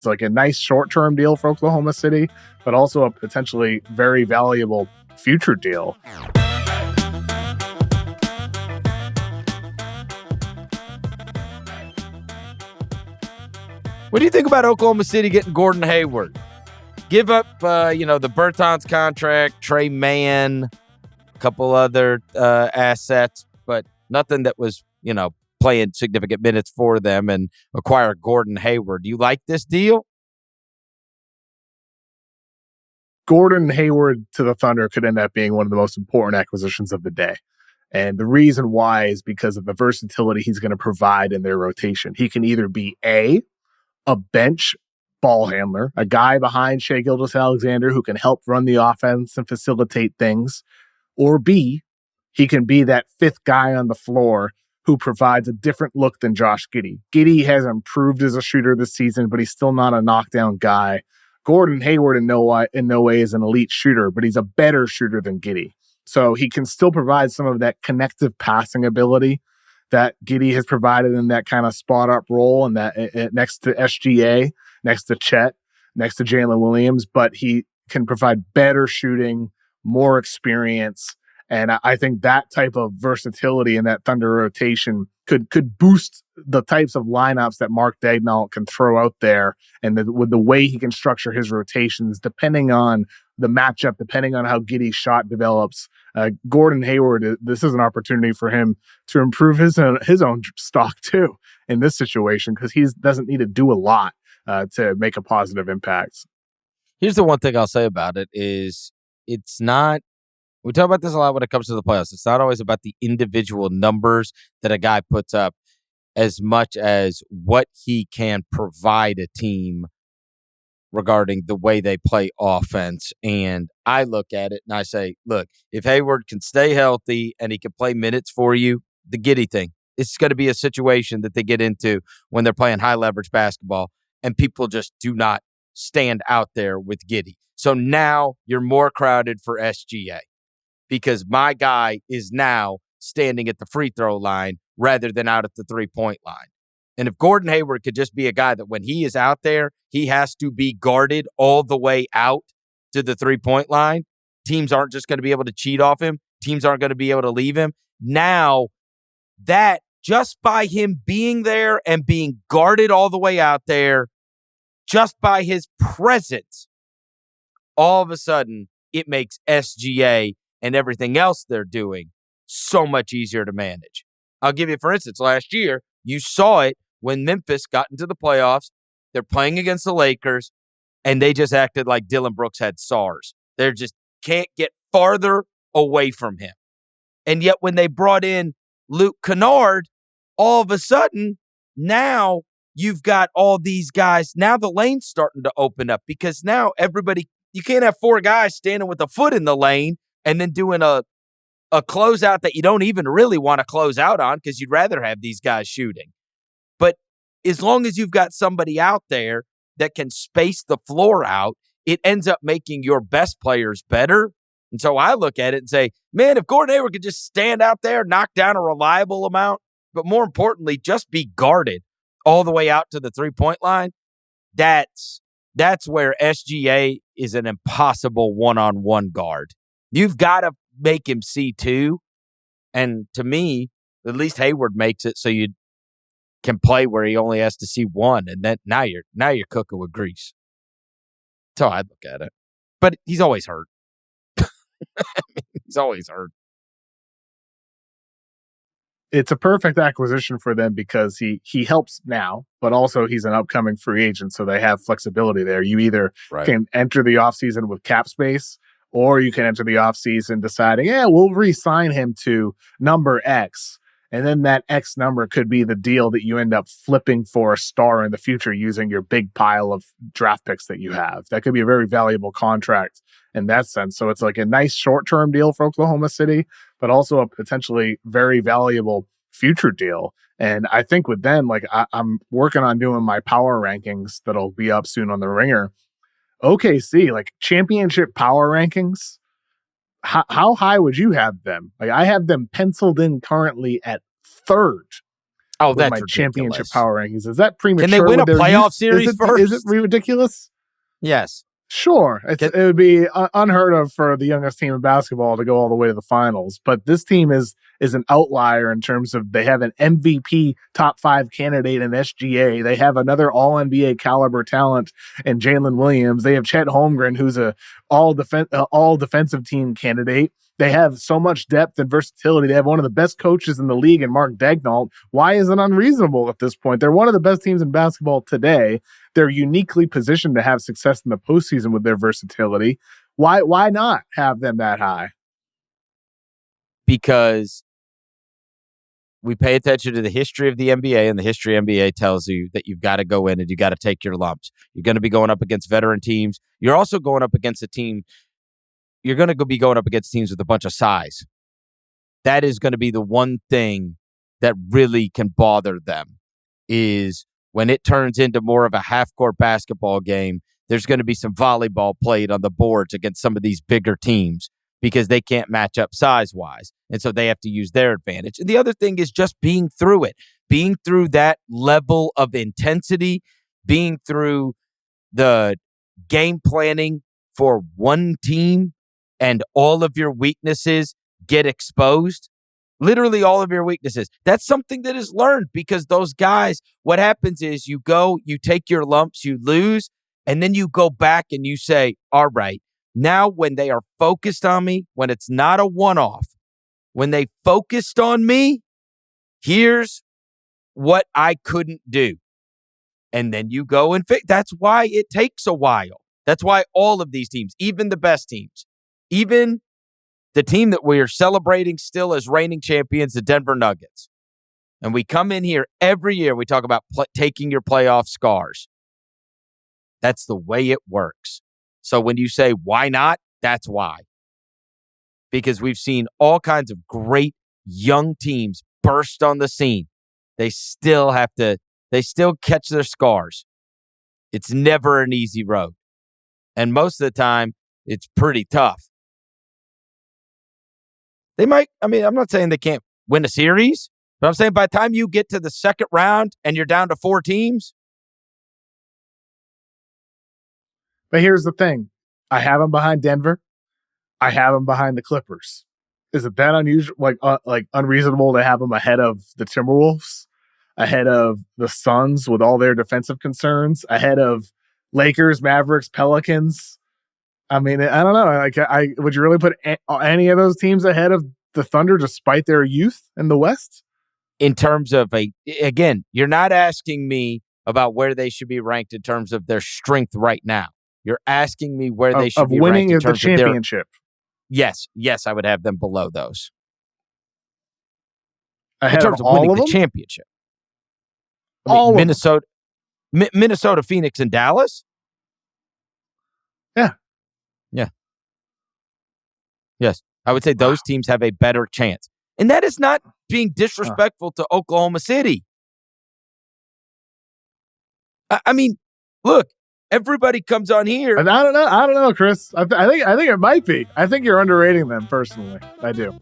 It's like a nice short-term deal for Oklahoma City, but also a potentially very valuable future deal. What do you think about Oklahoma City getting Gordon Hayward? Give up, the Bertans contract, Trey Mann, a couple other assets, but nothing that was, playing significant minutes for them, and acquire Gordon Hayward. Do you like this deal? Gordon Hayward to the Thunder could end up being one of the most important acquisitions of the day. And the reason why is because of the versatility he's going to provide in their rotation. He can either be a bench ball handler, a guy behind Shai Gilgeous-Alexander who can help run the offense and facilitate things, or B, he can be that fifth guy on the floor who provides a different look than Josh Giddey. Giddey has improved as a shooter this season, but he's still not a knockdown guy. Gordon Hayward in no way is an elite shooter, but he's a better shooter than Giddey. So he can still provide some of that connective passing ability that Giddey has provided in that kind of spot-up role, and that next to SGA, next to Chet, next to Jalen Williams, but he can provide better shooting, more experience, and I think that type of versatility in that Thunder rotation could boost the types of lineups that Mark Daigneault can throw out there, and with the way he can structure his rotations, depending on the matchup, depending on how Giddey's shot develops. Gordon Hayward, this is an opportunity for him to improve his own stock too in this situation, because he doesn't need to do a lot to make a positive impact. Here's the one thing I'll say about it is it's not, we talk about this a lot when it comes to the playoffs. It's not always about the individual numbers that a guy puts up as much as what he can provide a team regarding the way they play offense. And I look at it and I say, look, if Hayward can stay healthy and he can play minutes for you, the Giddey thing, it's going to be a situation that they get into when they're playing high leverage basketball and people just do not stand out there with Giddey. So now you're more crowded for SGA because my guy is now standing at the free throw line rather than out at the 3-point line. And if Gordon Hayward could just be a guy that when he is out there, he has to be guarded all the way out to the 3-point line, teams aren't just going to be able to cheat off him. Teams aren't going to be able to leave him. Now, that just by him being there and being guarded all the way out there, just by his presence, all of a sudden, it makes SGA and everything else they're doing so much easier to manage. I'll give you, for instance, last year, you saw it when Memphis got into the playoffs. They're playing against the Lakers, and they just acted like Dylan Brooks had SARS. They just can't get farther away from him. And yet when they brought in Luke Kennard, all of a sudden, now you've got all these guys. Now the lane's starting to open up because now everybody, you can't have four guys standing with a foot in the lane and then doing a closeout that you don't even really want to close out on because you'd rather have these guys shooting. But as long as you've got somebody out there that can space the floor out, it ends up making your best players better. And so I look at it and say, man, if Gordon Hayward could just stand out there, knock down a reliable amount, but more importantly, just be guarded all the way out to the 3-point line, that's where SGA is an impossible one-on-one guard. You've got to make him see two. And to me, at least Hayward makes it so you can play where he only has to see one. And then now you're cooking with grease. That's how I look at it. But he's always hurt. He's always hurt. It's a perfect acquisition for them because he helps now, but also he's an upcoming free agent, so they have flexibility there. You either can enter the offseason with cap space, or you can enter the offseason deciding, we'll re-sign him to number X, and then that X number could be the deal that you end up flipping for a star in the future using your big pile of draft picks that you have. That could be a very valuable contract in that sense. So it's like a nice short-term deal for Oklahoma City, but also a potentially very valuable future deal. And I think with them, like I'm working on doing my power rankings that'll be up soon on the Ringer. OKC, like championship power rankings, how high would you have them? Like I have them penciled in currently at third. Oh, with that's my championship ridiculous. power rankings. Is that premature? Can they win a playoff series first? Is it ridiculous? Yes. Sure, it would be unheard of for the youngest team in basketball to go all the way to the finals. But this team is an outlier in terms of they have an MVP top 5 candidate in SGA. They have another All NBA caliber talent in Jalen Williams. They have Chet Holmgren, who's a all defensive team candidate. They have so much depth and versatility. They have one of the best coaches in the league in Mark Daigneault. Why is it unreasonable at this point? They're one of the best teams in basketball today. They're uniquely positioned to have success in the postseason with their versatility. Why not have them that high? Because we pay attention to the history of the NBA, and the history of the NBA tells you that you've got to go in and you got to take your lumps. You're going to be going up against veteran teams. You're also going up against a team. You're going to be going up against teams with a bunch of size. That is going to be the one thing that really can bother them, is when it turns into more of a half-court basketball game, there's going to be some volleyball played on the boards against some of these bigger teams because they can't match up size-wise. And so they have to use their advantage. And the other thing is just being through it, being through that level of intensity, being through the game planning for one team and all of your weaknesses get exposed. Literally all of your weaknesses. That's something that is learned because those guys, what happens is you go, you take your lumps, you lose, and then you go back and you say, all right, now when they are focused on me, when it's not a one-off, when they focused on me, here's what I couldn't do. And then you go and fix. That's why it takes a while. That's why all of these teams, even the best teams, even the team that we are celebrating still as reigning champions, the Denver Nuggets. And we come in here every year, we talk about taking your playoff scars. That's the way it works. So when you say, why not? That's why. Because we've seen all kinds of great young teams burst on the scene. They still catch their scars. It's never an easy road. And most of the time, it's pretty tough. They might, I'm not saying they can't win a series, but I'm saying by the time you get to the second round and you're down to 4 teams. But here's the thing. I have them behind Denver. I have them behind the Clippers. Is it that unusual, like unreasonable to have them ahead of the Timberwolves, ahead of the Suns with all their defensive concerns, ahead of Lakers, Mavericks, Pelicans? I mean, I don't know. Would you really put any of those teams ahead of the Thunder despite their youth in the West? In terms of again, you're not asking me about where they should be ranked in terms of their strength right now. You're asking me where they should be ranked in terms of the championship. Yes, I would have them below those. Ahead in terms of all winning of the them? championship. All Minnesota, Phoenix, and Dallas. Yeah. Yes, I would say those teams have a better chance. And that is not being disrespectful to Oklahoma City. I mean, look, everybody comes on here. And I don't know, Chris. I think it might be. I think you're underrating them personally. I do.